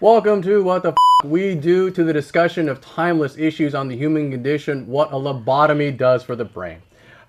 Welcome to What the We Do, to the discussion of timeless issues on the human condition, what a lobotomy does for the brain.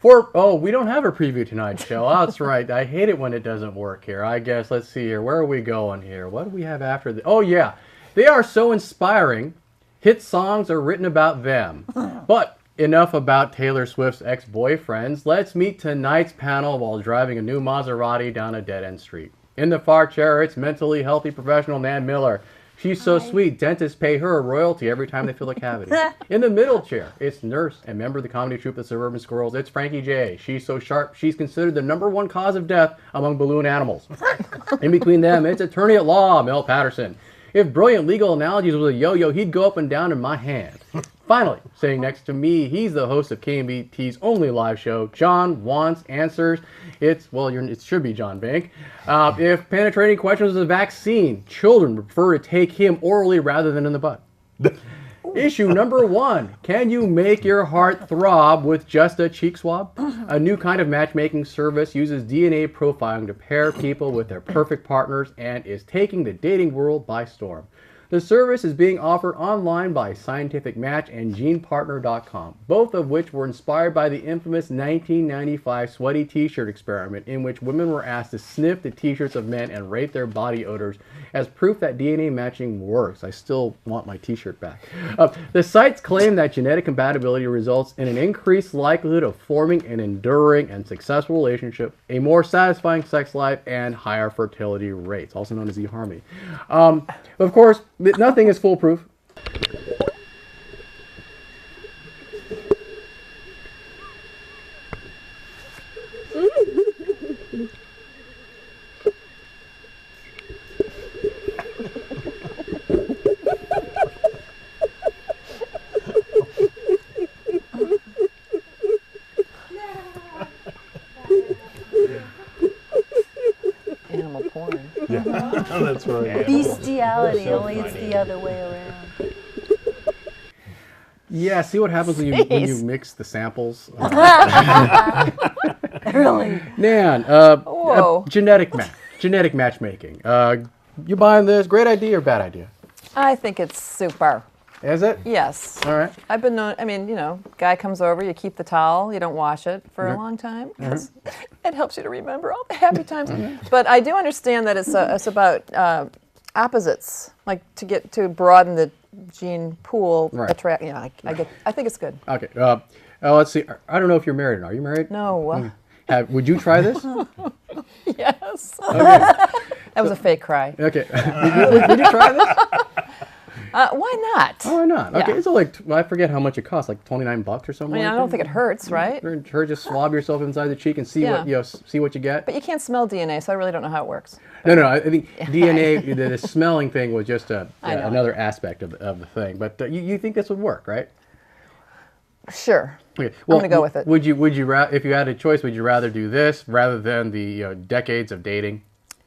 We don't have a preview tonight's show. Oh, that's right. I hate it when it doesn't work here. I guess, let's see here. Where are we going here? What do we have after the... Oh, yeah. They are so inspiring. Hit songs are written about them. But enough about Taylor Swift's ex-boyfriends. Let's meet tonight's panel while driving a new Maserati down a dead-end street. In the far chair, it's mentally healthy professional Nan Miller. She's so sweet, dentists pay her a royalty every time they fill a cavity. In the middle chair, it's nurse and member of the comedy troupe The Suburban Squirrels. It's Frankie J. She's so sharp, she's considered the #1 cause of death among balloon animals. In between them, it's attorney at law, Mel Patterson. If brilliant legal analogies was a yo-yo, he'd go up and down in my hand. Finally, sitting next to me, he's the host of KMVT's only live show, John Wants Answers. It should be John Bank. If penetrating questions was a vaccine, children would prefer to take him orally rather than in the butt. Issue number 1, can you make your heart throb with just a cheek swab? A new kind of matchmaking service uses DNA profiling to pair people with their perfect partners and is taking the dating world by storm. The service is being offered online by Scientific Match and GenePartner.com, both of which were inspired by the infamous 1995 sweaty t-shirt experiment in which women were asked to sniff the t-shirts of men and rate their body odors as proof that DNA matching works. I still want my t-shirt back. The sites claim that genetic compatibility results in an increased likelihood of forming an enduring and successful relationship, a more satisfying sex life, and higher fertility rates, also known as eHarmony. Of course, nothing is foolproof. Animal porn. Yeah, that's right. Bestiality, So only it's funny. the other way around. Yeah, see what happens when you mix the samples. Really? Nan, Whoa. genetic matchmaking. You buying this? Great idea or bad idea? I think it's super. Is it? Yes. All right. I've been known, guy comes over, you keep the towel, you don't wash it for a long time. 'Cause it helps you to remember all the happy times. But I do understand that it's about opposites, like to broaden the gene pool. Right. I think it's good. Okay. Let's see. I don't know if you're married or not. Are you married? No. Would you try this? Yes. Okay. That was a fake cry. Okay. Would you try this? Why not? Oh, why not? Okay. Yeah. It's like, I forget how much it costs, like $29 or something. I don't think it hurts, right? Or just swab yourself inside the cheek and see what you get. But you can't smell DNA, so I really don't know how it works. No. I think DNA, the smelling thing was just another know. aspect of the thing. But you think this would work, right? Sure. Okay. I'm gonna go with it. Would you if you had a choice, would you rather do this rather than the decades of dating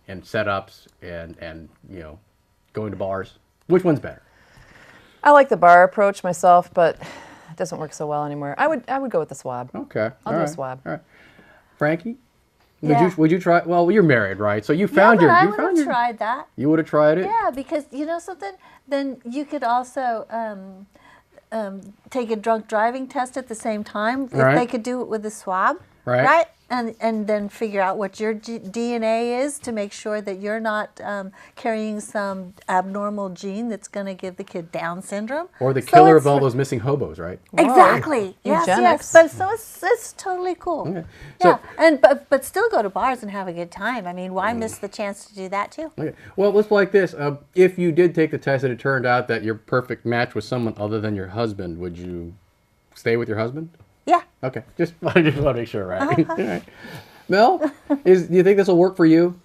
and setups and going to bars? Which one's better? I like the bar approach myself, but it doesn't work so well anymore. I would go with the swab. Okay. I'll do a swab. All right. Frankie? Yeah. Would you try? Well, you're married, right? So you Yeah, found but I you would found have your. tried that. You would have tried it. Yeah, because you know something? Then you could also take a drunk driving test at the same time. If Right. they could do it with a swab, Right. And then figure out what your DNA is to make sure that you're not carrying some abnormal gene that's going to give the kid Down syndrome. Or the So killer it's of all those missing hobos, right? Exactly. Yes, Eugenics. yes. But so it's totally cool. Okay. Yeah, So- but still go to bars and have a good time. I mean, why miss the chance to do that too? Okay. Well, let's play like this. If you did take the test and it turned out that your perfect match was someone other than your husband, would you stay with your husband? Yeah. Okay. Just want to make sure, right? All right. Mel, do you think this will work for you?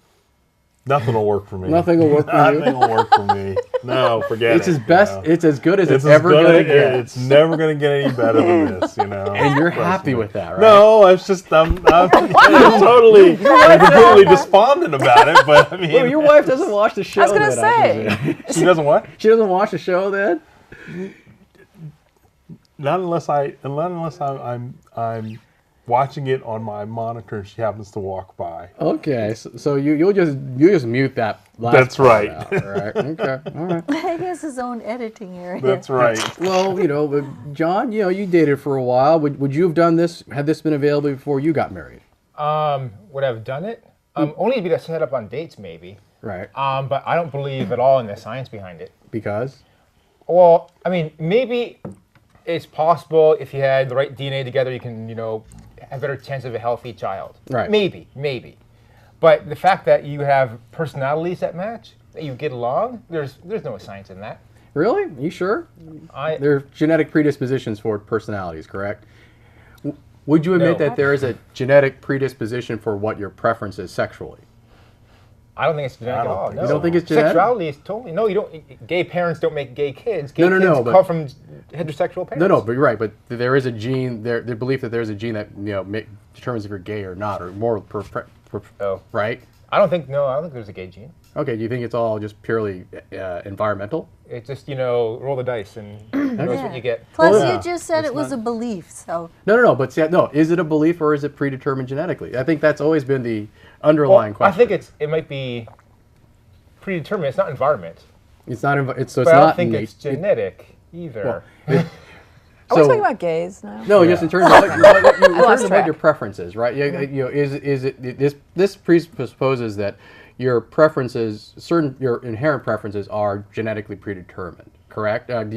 Nothing will work for me. Nothing will work for you. Nothing will work for me. No, forget It's it. his best. you know. It's as good as it's as ever good gonna as- get. It's never gonna get any better than this, And you're Trust happy me. with that, right? No, it's just I'm totally completely despondent about it. But I mean, Well, your wife doesn't watch the show. I was gonna then, say. she doesn't what? She doesn't watch the show then? Not unless I'm watching it on my monitor. She happens to walk by. Okay, so you'll just mute that last That's part right. out, right? Okay, all right. He has his own editing area. That's right. Well, John, you dated for a while. Would you have done this? Had this been available before you got married? Would I have done it? Only to be set up on dates, maybe. Right. But I don't believe at all in the science behind it. Because? Well, I mean, maybe it's possible if you had the right DNA together, you can, have a better chance of a healthy child. Right. Maybe. But the fact that you have personalities that match, that you get along, there's no science in that. Really? You sure? There are genetic predispositions for personalities, correct? Would you admit that there is a genetic predisposition for what your preference is sexually? I don't think it's genetic at all. No. You don't think it's genetic? Sexuality is totally you don't. Gay parents don't make gay kids. Gay No, kids come from heterosexual parents. No, but you're right. But there is a gene. The belief that there's a gene that determines if you're gay or not, or more. Right? I don't think there's a gay gene. Okay. Do you think it's all just purely environmental? It's just roll the dice and knows what you get. Plus, you just said it was a belief, so. No. But is it a belief or is it predetermined genetically? I think that's always been the underlying question. I think it might be predetermined. It's not environment. It's not. It's But I don't think it's genetic either. Are we talking about gays now? No, just in terms of what your preferences, right? This presupposes that your preferences, your inherent preferences, are genetically predetermined, correct? I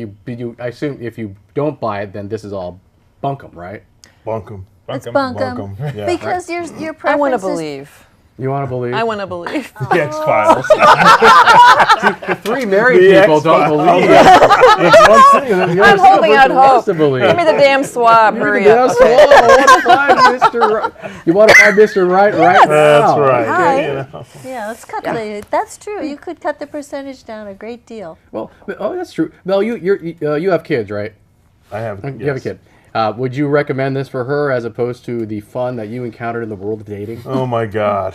assume if you don't buy it, then this is all bunkum, right? Bunkum. It's bunkum. Yeah. Because your preferences. I want to believe. You want to believe? I want to believe. The X-Files. The three married people don't believe. I'm holding out hope. To believe. Give me the damn swab. Hurry Yeah, up. so, you want to find Mr. Right now. That's right. Hi. Yeah, let's cut the. That's true. You could cut the percentage down a great deal. Well, that's true. Mel, you have kids, right? I have. You have a kid. Would you recommend this for her as opposed to the fun that you encountered in the world of dating? Oh my God.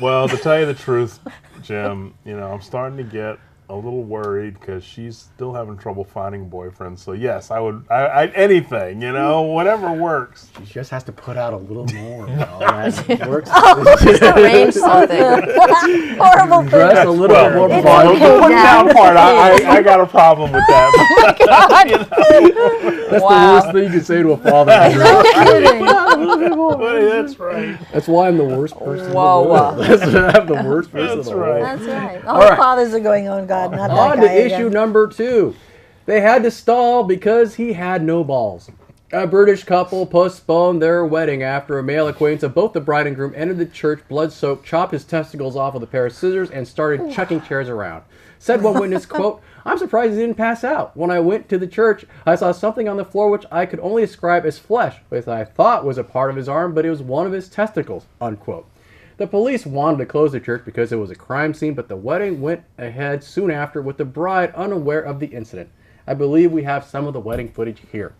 Well, to tell you the truth, Jim, I'm starting to get a little worried because she's still having trouble finding a boyfriend. So yes, I would. Anything, whatever works. She just has to put out a little more. That works. Just arrange something. Horrible thing. Dress a little more The fun. put down part, I got a problem with that. That's the worst thing you can say to a father. That's right. That's why I'm the worst person. Whoa. I'm the worst person. That's in the right. world. That's right. All All right. the fathers are going, oh God, not that On guy to issue again. number 2. They had to stall because he had no balls. A British couple postponed their wedding after a male acquaintance of both the bride and groom entered the church blood-soaked, chopped his testicles off with a pair of scissors, and started chucking chairs around. Said one witness, quote, "I'm surprised he didn't pass out. When I went to the church, I saw something on the floor which I could only describe as flesh, which I thought was a part of his arm, but it was one of his testicles," unquote. The police wanted to close the church because it was a crime scene, but the wedding went ahead soon after with the bride unaware of the incident. I believe we have some of the wedding footage here.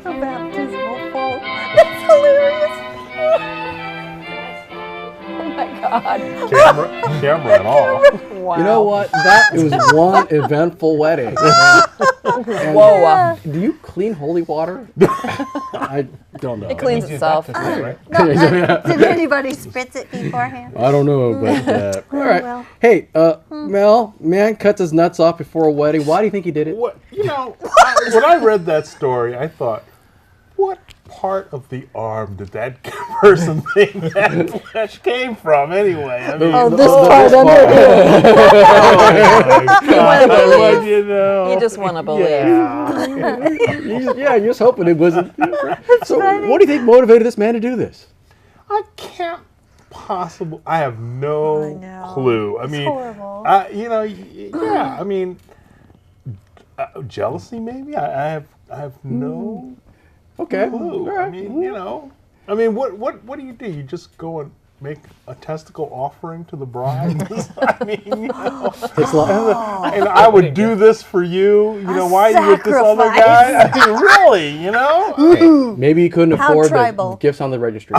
The baptismal fault. That's hilarious. Oh my God. Camera and all. Wow. You know what? That was one eventful wedding. And Whoa. do you clean holy water? I don't know. It cleans itself. Right? Did anybody spritz it beforehand? I don't know, but all right. well. Hey, Mel, man cuts his nuts off before a wedding. Why do you think he did it? What when I read that story, I thought, what part of the arm did that person think that flesh came from anyway? I mean, This part under here. You just want to believe. You're just hoping it wasn't. So, what do you think motivated this man to do this? I can't possibly. I have no I know. clue. I It's mean, horrible. yeah. I mean, jealousy maybe. I have no Okay. clue. All right. I mean, I mean, what do? You just go and make a testicle offering to the bride? I mean, It's like, and I would do this for you. Why are you with this other guy? I mean, really? maybe he couldn't How afford the tribal. gifts on the registry.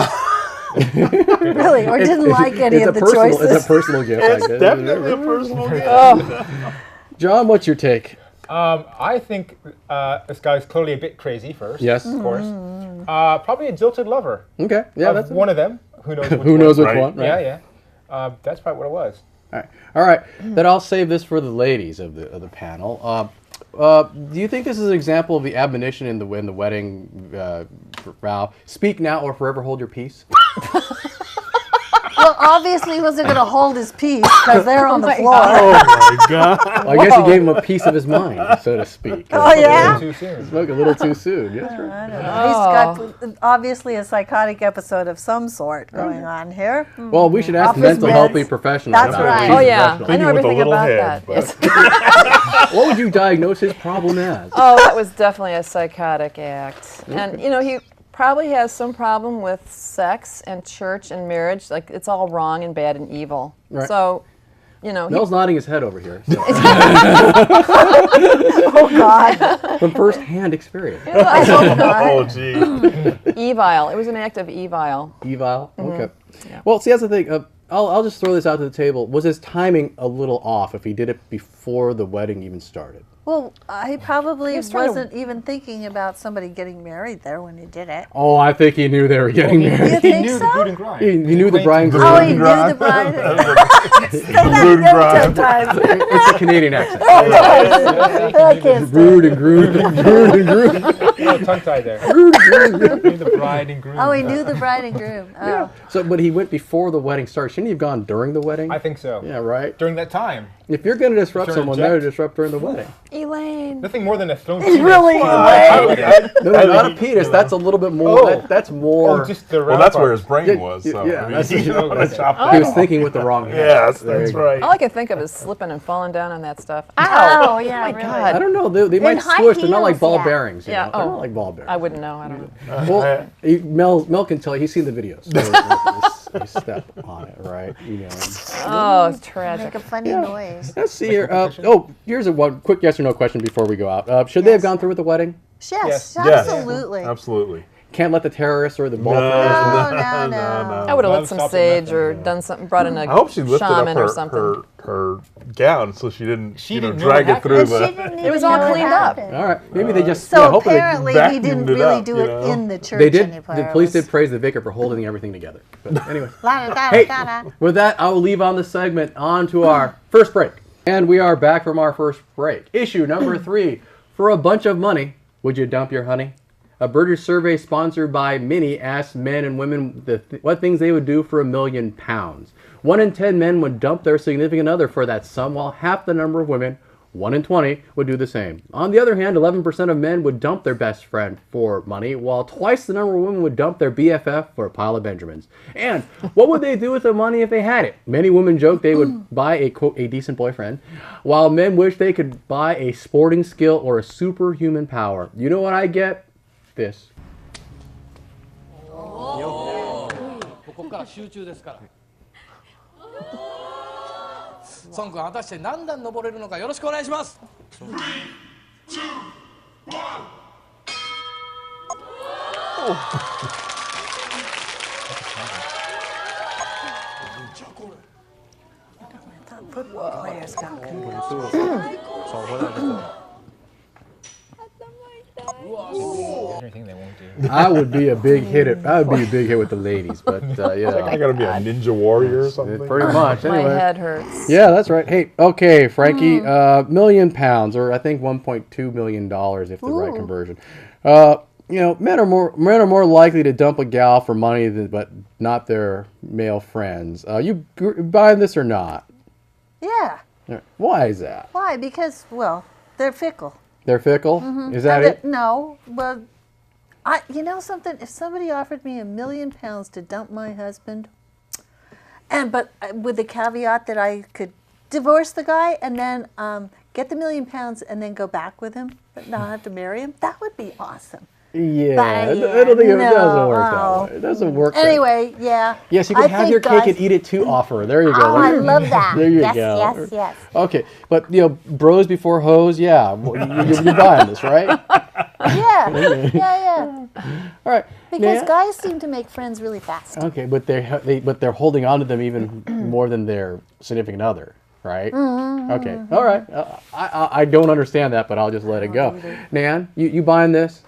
Really, or didn't like any It's of a the personal. choices. It's a personal gift. I guess. Definitely a personal gift. John, what's your take? I think this guy's clearly a bit crazy first. Yes. Of course. Probably a jilted lover. Okay. Yeah, Of that's one of them. Who knows which Who knows which Right. one? Right? Yeah, yeah. That's probably what it was. All right. Then I'll save this for the ladies of the panel. Do you think this is an example of the admonition in the wedding vow? Speak now or forever hold your peace. Well, obviously he wasn't going to hold his peace because they're on the floor. Oh my God. Well, I guess he gave him a piece of his mind, so to speak. Oh, yeah? Too soon. Spoke a little too soon. Yes, sir. I don't know. He's got obviously a psychotic episode of some sort going on here. Well, we should ask Office mental meds. health professionals. That's about right. it. Oh yeah, Thinking I know with a everything little about head, that. but- Yes. What would you diagnose his problem as? Oh, that was definitely a psychotic act. And he probably has some problem with sex and church and marriage. Like it's all wrong and bad and evil. Right. So, Mel's nodding his head over here so. Oh, God. from first-hand experience. I hope not. Oh, gee. evil. It was an act of evil. Evil. Okay. Yeah. Well, see, that's the thing. I'll just throw this out to the table. Was his timing a little off if he did it before the wedding even started? Well, I probably He was trying to- wasn't even thinking about somebody getting married there when he did it. Oh, I think he knew they were getting You married. He think knew the so? brood and grind. He knew the bride and groom. Oh, he knew Grind. the bride. Brood and grind. Sometimes. It's a Canadian accent. I can't stand Brood and groom. Brood and groom. Tongue tied there. Knew the bride and groom. Oh, he knew the bride and groom. Oh. So, but he went before the wedding started. Shouldn't he have gone during the wedding? I think so. Yeah, right. During that time. If you're going to disrupt If you're someone, eject- better disrupt during the wedding. Elaine. Nothing more than a thrown He's penis. really No, not a penis. That's a little bit more. Oh. That's more. Oh, just the Well, round that's part. where his brain was. So, yeah, I mean, that's- you know, let's chop he that was off. thinking with the wrong hand. Yes, There that's you go. right. All I can think of is slipping and falling down on that stuff. Oh, yeah, my really. God. I don't know. They might high switch. They're not like heels, ball yeah. bearings. You Yeah, know? They're oh. not like ball bearings. I wouldn't know. I don't know. Well, Mel can tell you. He's seen the videos. So you step on it, right? You know. Oh, it's Make tragic. a funny noise. Let's see here. Here's a one quick yes or no question before we go out. Should they have gone through with the wedding? Yes, Yes. absolutely. Absolutely. Can't let the terrorists or the ball No. throws. No. I would have lit Love some stopping sage nothing, or yeah. done something, brought in a I hope she lifted up shaman or something. her gown so she didn't, She didn't know drag what it through And the. she didn't It was even all know it cleaned up. happened. All right. Maybe they just. So hopefully apparently he didn't vacuumed it really up, do you it know? in the church they did. anywhere. The police did praise the vicar for holding everything together. But anyway. Hey. Hey, with that, I will leave on the segment on to our first break. And we are back from our first break. Issue number 3. For a bunch of money, would you dump your honey? A British survey sponsored by Mini asked men and women what things they would do for £1 million. 1 in 10 men would dump their significant other for that sum, while half the number of women, 1 in 20, would do the same. On the other hand, 11% of men would dump their best friend for money, while twice the number of women would dump their BFF for a pile of Benjamins. And what would they do with the money if they had it? Many women joke they would buy a, quote, a decent boyfriend, while men wish they could buy a sporting skill or a superhuman power. You know what I get? This. ここから集中ですから孫君果たして何段登れるのかよろしくお願いします Players got Anything they won't do. I would be a big hit. I would be a big hit with the ladies, but I yeah, gotta be a ninja warrior or something. pretty much. My Anyway, head hurts. yeah, that's right. Hey, okay, Frankie, £1 million, or I think $1.2 million if the right conversion. You know, men are more likely to dump a gal for money but not their male friends. You buying this or not? Yeah. Why is that? Why? Because, well, they're fickle. They're fickle. Is that And it? No. Well, you know something? If somebody offered me £1 million to dump my husband, but with the caveat that I could divorce the guy and then get the £1 million and then go back with him, but not have to marry him, that would be awesome. Yeah, But, I don't think it no, doesn't work that oh. way. It doesn't work. that way. Anyway, yeah. Yes, you can I have think your cake guys- and eat it too offer. There you go. Oh, I love that. There you yes, go. yes, yes. Okay, but bros before hoes, yeah, you're buying this, right? Yeah, yeah. All right. Because Nan? guys seem to make friends really fast. Okay, but they're holding on to them even more than their significant other, right? Okay, all right. I don't understand that, but I'll just let it go. Nan, you buying this?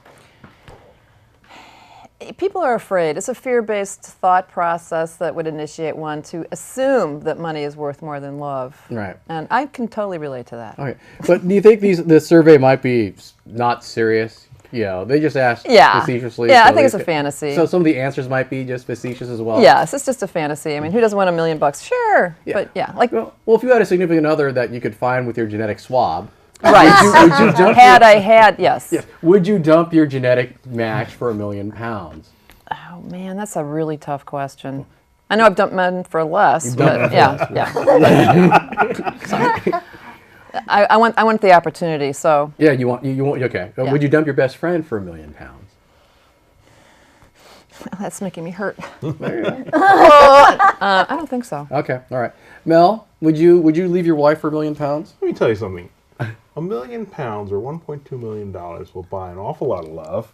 People are afraid. It's a fear-based thought process that would initiate one to assume that money is worth more than love. Right. And I can totally relate to that. Okay, but do you think this survey might be not serious? They just asked facetiously. Yeah, so I think it's a fantasy. So some of the answers might be just facetious as well. Yes, it's just a fantasy. I mean, who doesn't want $1 million? Sure, but like Well, if you had a significant other that you could find with your genetic swab, right. would you dump Yes. Yes. Would you dump your genetic match for £1 million? Oh man, that's a really tough question. I know I've dumped men for less, but yeah. Sorry. I want the opportunity. So Yeah, you want okay. Yeah. Would you dump your best friend for £1 million? that's making me hurt. I don't think so. Okay, all right. Mel, would you leave your wife for £1 million? Let me tell you something. £1 million or $1.2 million will buy an awful lot of love.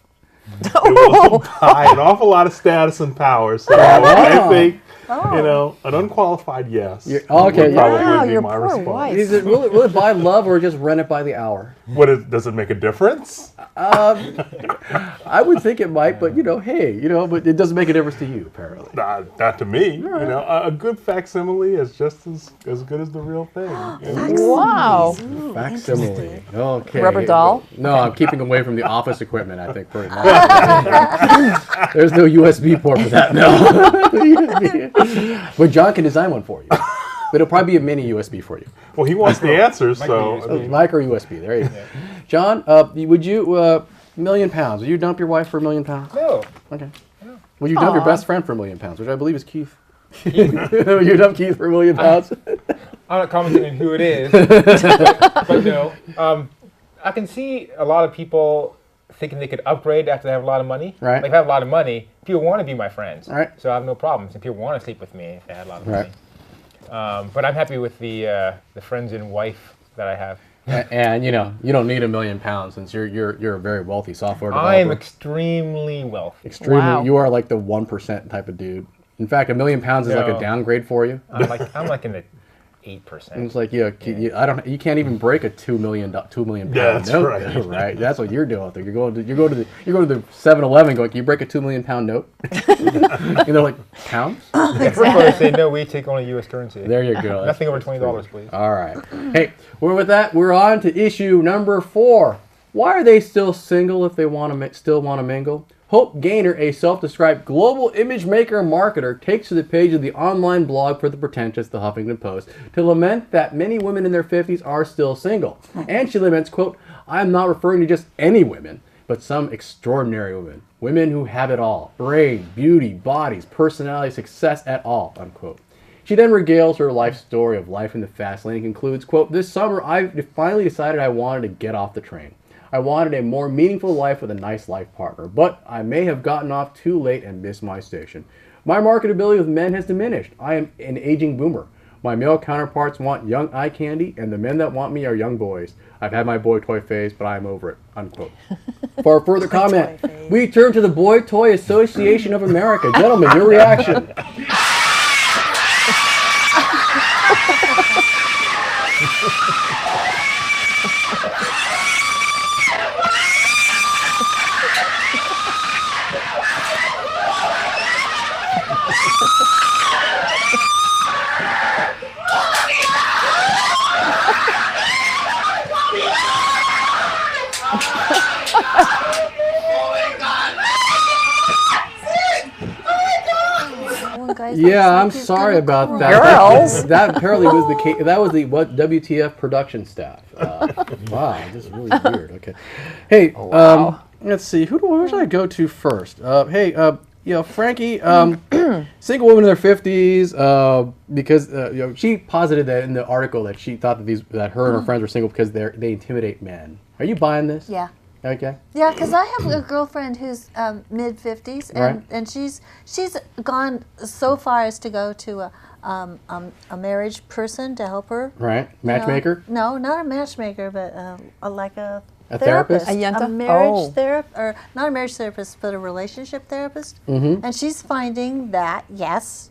It will buy an awful lot of status and power. So I think, an unqualified yes. Okay, would yeah. probably Wow, be your my poor response. wife. Will it buy love or just rent it by the hour? Does it make a difference? I would think it might, but but it doesn't make a difference to you, apparently. Not to me. A good facsimile is just as good as the real thing. Wow. Facsimile. Okay. Rubber doll? No, I'm keeping away from the office equipment, I think, pretty much. There's no USB port for that, no. But John can design one for you. But it'll probably be a mini USB for you. Well, he wants the answers, so I mean, Micro USB, there you go. John, would you, £1 million, would you dump your wife for £1 million? No. Okay. Would you dump your best friend for £1 million, which I believe is Keith? Would you dump Keith for £1 million? I'm not commenting on who it is, but no. I can see a lot of people thinking they could upgrade after they have a lot of money. Right. Like if I have a lot of money, people want to be my friends. Right. So I have no problems, and people want to sleep with me if they had a lot of Right. money. But I'm happy with the friends and wife that I have. And you don't need £1 million since you're a very wealthy software developer. I am extremely wealthy. Extremely. Wow. You are like the 1% type of dude. In fact, £1 million is like a No. downgrade for you. I'm like in the 8%. It's like you can't even break a $2 million pound That's note, right. right? That's what you're doing. You're going to the 7-Eleven going, can you break a $2 million note? And they're like, pounds? First of all, they say no, we take only U.S. currency. There you go. Nothing over $20, please. All right. Hey, with that, we're on to issue number 4. Why are they still single if they still want to mingle? Hope Gaynor, a self-described global image maker and marketer, takes to the page of the online blog for the pretentious The Huffington Post to lament that many women in their 50s are still single. And she laments, quote, "I am not referring to just any women, but some extraordinary women. Women who have it all. Brain, beauty, bodies, personality, success at all," unquote. She then regales her life story of life in the fast lane and concludes, quote, "This summer I finally decided I wanted to get off the train. I wanted a more meaningful life with a nice life partner, but I may have gotten off too late and missed my station. My marketability with men has diminished. I am an aging boomer. My male counterparts want young eye candy, and the men that want me are young boys. I've had my boy toy phase, but I am over it," unquote. For a further comment, we turn to the Boy Toy Association of America. Gentlemen, your reaction. Yeah, I'm sorry about that. Girls. That apparently was the case. That was the WTF production staff. Wow, this is really weird. Okay, hey, let's see. Who should I go to first? Frankie, single woman in their 50s, because she posited that in the article that she thought that her and her friends were single because they intimidate men. Are you buying this? Yeah. Okay. Yeah, because I have a girlfriend who's mid 50s, Right. and she's gone so far as to go to a marriage person to help her. Right. you know. Matchmaker? No, not a matchmaker, but like a therapist? A yenta? a marriage Oh. therapist, or not a marriage therapist, but a relationship therapist. Mm-hmm. And she's finding that yes,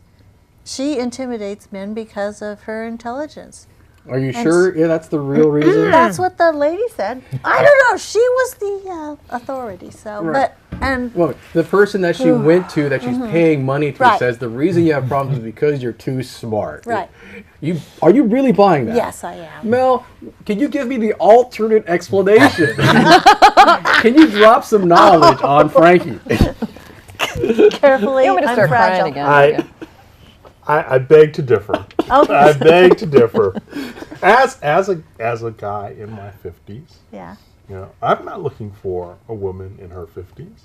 she intimidates men because of her intelligence. Are you And sure? Yeah, that's the real reason. That's what the lady said. I don't know. She was the authority. So, Right. and Well, the person that she went to, that she's paying money to, Right. says the reason you have problems is because you're too smart. Right. Are you really buying that? yes, I am. Mel, can you give me the alternate explanation? Can you drop some knowledge on Frankie? Carefully, You want me to I'm start fragile. crying again? I beg to differ. Okay. I beg to differ. As a guy in my 50s, Yeah. you know, I'm not looking for a woman in her 50s.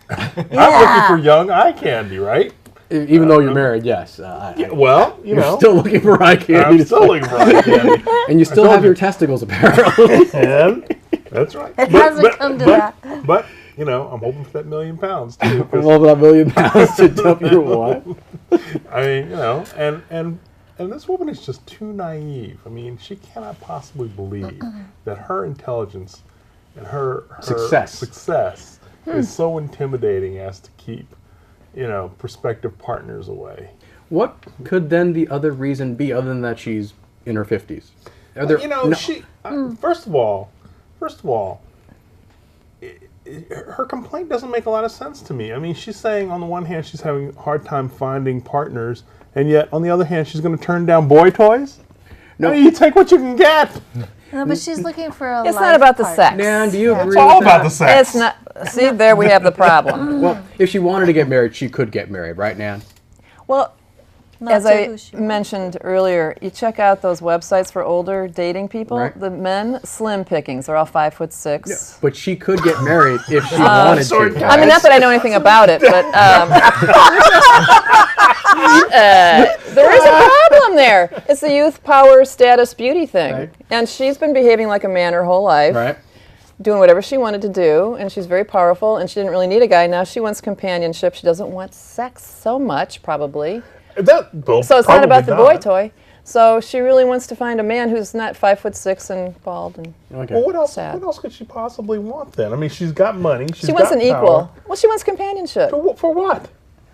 I'm looking for young eye candy, right? Even though you're married, yes. Well, you You're know, still looking for eye candy. I'm to still say. looking for eye candy. And you still told have you. your testicles, apparently. And that's right. It hasn't come to that. But you know, I'm hoping for that £1 million too. 'cause, Well, that £1 million to dump your wife. I mean, you know, and this woman is just too naive. I mean, she cannot possibly believe that her intelligence and her success is so intimidating as to keep, you know, prospective partners away. What could then the other reason be, other than that she's in her 50s? Are there, You know, she first of all, her complaint doesn't make a lot of sense to me. I mean, she's saying on the one hand she's having a hard time finding partners, and yet on the other hand she's going to turn down boy toys. No, I mean, you take what you can get. No, but she's looking for a It's life not about the partner. sex. Dan, do you agree It's all with about that? the sex. It's not. See, there we have the problem. Well, if she wanted to get married, she could get married, right, Nan? Well, Not as to I who she wants. mentioned earlier, you check out those websites for older dating people. Right. The men, slim pickings. They're all 5'6". But she could get married if she wanted to. I mean, not that I know anything about it, but there is a problem there. It's the youth, power, status, beauty thing. Right. And she's been behaving like a man her whole life, Right? doing whatever she wanted to do, and she's very powerful, and she didn't really need a guy. Now she wants companionship. She doesn't want sex so much, probably. So it's not about the boy toy. So she really wants to find a man who's not 5'6" and bald. And Okay. Well, what else? Sad. What else could she possibly want then? I mean, she's got money. she wants got an power. equal. Well, she wants companionship. For what?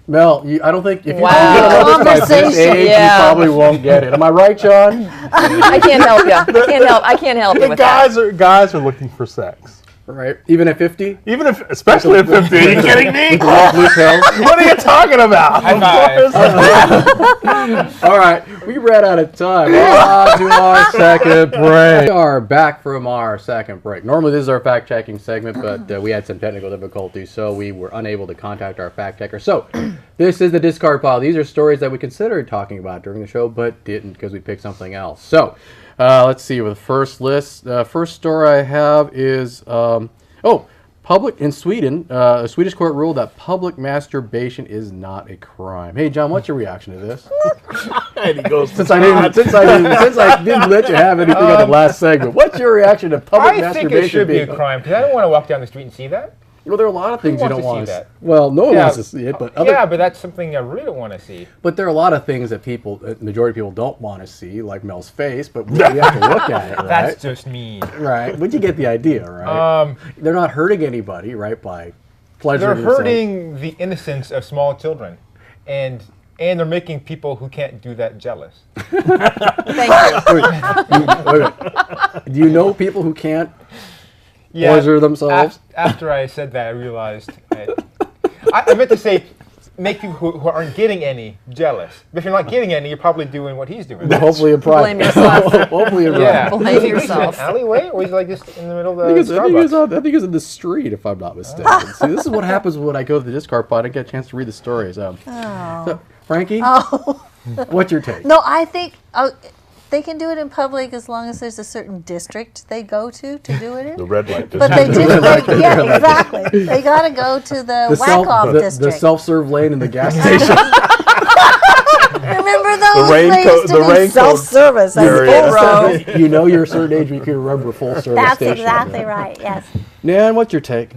Mel, I don't think if you Wow. don't get this by this Conversation. age, Yeah. you probably won't get it. Am I right, John? I can't help you. I can't help you The with that. guys are looking for sex. Right? Even at 50? Even if, especially at 50. Are you kidding me? Blue pill? What are you talking about? High five. All right, we ran out of time. On to our second break. We are back from our second break. Normally this is our fact-checking segment, but we had some technical difficulties, so we were unable to contact our fact-checker. So this is the discard pile. These are stories that we considered talking about during the show, but didn't because we picked something else. So let's see, with the first list. First story I have is, public in Sweden, a Swedish court ruled that public masturbation is not a crime. Hey, John, what's your reaction to this? And he goes, Since I didn't let you have anything on the last segment, what's your reaction to public I masturbation? think it should be a being- crime because I don't want to walk down the street and see that. Well, there are a lot of things you wants don't to want see to. that? Well, no one Yeah. wants to see it, but Yeah, but that's something I really don't want to see. but there are a lot of things that majority of people don't want to see, like Mel's face. But we have to look at it, right? That's just mean. Right, but you get the idea, right? They're not hurting anybody, right? By pleasuring They're themselves. hurting the innocence of small children, and they're making people who can't do that jealous. Thank you. Wait. Do you know people who can't Yeah, pleasure themselves? After I said that, I realized I meant to say make people who aren't getting any jealous. But if you're not getting any, you're probably doing what he's doing. Hopefully in private. Blame yourself. Hopefully in Yeah. private. Blame Is he yourself. in an alleyway, or is he like just in the middle of I think, the it's, Starbucks? I think it's in the street, if I'm not mistaken. See, this is what happens when I go to the discard pod. I get a chance to read the stories. So, Frankie, what's your take? No, I think they can do it in public as long as there's a certain district they go to do it the in. red light. But they just, yeah, exactly. They got to go to the whack-off the district. self-serve lane in the gas station. Remember those? raincoat- They used to the be raincoat self-service. That's area. full row. You know you're a certain age when you can remember a full service That's station. exactly right. Yes. Nan, what's your take?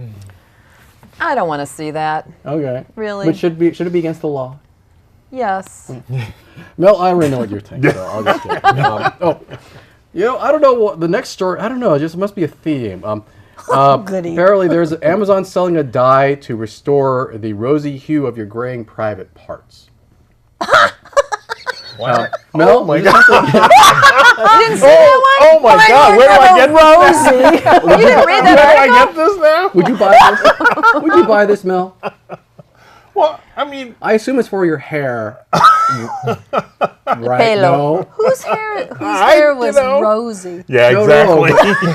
I don't want to see that. Okay. Really? But should it be against the law? Yes. Mel, I already know what you're thinking. So I'll just kidding. I don't know what the next story. I don't know. It just must be a theme. Goody. Apparently, there's Amazon selling a dye to restore the rosy hue of your graying private parts. Wow. Mel, Oh my you God. You didn't see that Oh my God! Where do I get one? You didn't read Where do that I article? get this now? would you buy this? Would you buy this, Mel? Well, I mean, I assume it's for your hair. Right? Pelo. No. Whose hair was you know. rosy? yeah, No, no, exactly.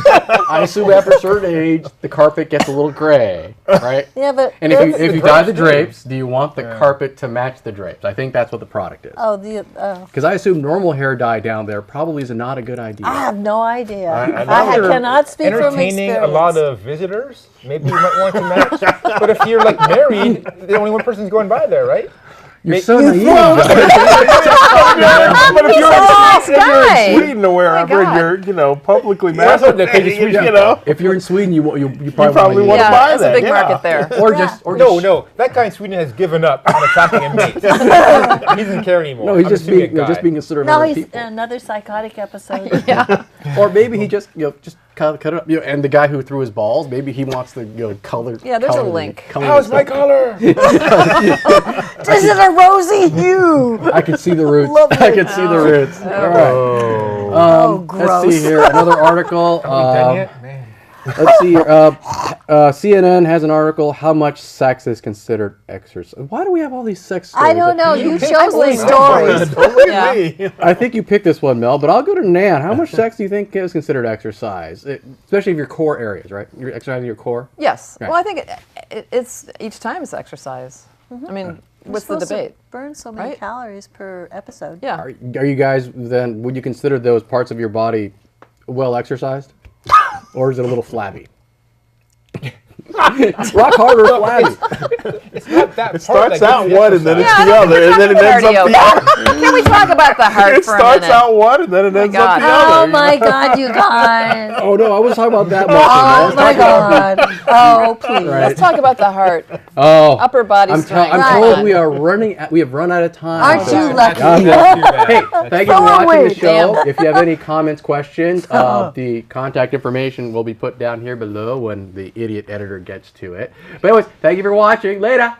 I assume after a certain age, the carpet gets a little gray, right? Yeah, but And that's- if you dye the drapes, do you want the carpet to match the drapes? I think that's what the product is. Because I assume normal hair dye down there probably is not a good idea. I have no idea. I I know. cannot speak from Entertaining experience. a lot of visitors. Maybe you might want to match. But if you're like married, the only one person's going by there, right? You're so naive. But if you're, nice guy. in Sweden or wherever, God. you're publicly that's what the masturbating, crazy Swedish you know. If you're in Sweden, you probably probably wanna Yeah, buy that's that, a big yeah. market there. or just No, that guy in Sweden has given up on attracting a mate. He doesn't care anymore. No, he's I'm just assuming being a guy. considerate No, of other he's people. another psychotic episode. Yeah. Or maybe he just cut it up. And the guy who threw his balls, maybe he wants the color. Yeah, there's a color- link. color How's my stuff. color? This is a rosy hue. I can see the roots. Lovely. I can see the roots. All right. Oh, gross. Let's see here. Another article. Done yet? Man. Let's see here. CNN has an article. How much sex is considered exercise? Why do we have all these sex stories? I don't know. You picked chose one. these stories. Totally Yeah. me. I think you picked this one, Mel, but I'll go to Nan. How much sex do you think is considered exercise? Especially if your core areas, right? You're exercising your core. Yes. Right. Well, I think it's each time it's exercise. I mean, what's the Supposed to debate? Burn so many Right? calories per episode. Yeah. Are you guys then? Would you consider those parts of your body well exercised, or is it a little flabby? Rock hard or flabby? It's not that It starts out one and then it's Yeah, the other, and then it ends up the other. Can we talk about the heart It for a starts minute? out one and then it ends up God. the other. Oh my God, you guys. Oh no, I was talking about that. Oh Much, my God. Oh please. Right. Let's talk about the heart. Oh, Upper body I'm strength. told Right. we are running. We have run out of time. Aren't So- you lucky? Hey, thank you for watching the away. show. If you have any comments, questions, the contact information will be put down here below when the idiot editor gets to it. But anyways, thank you for watching. Later.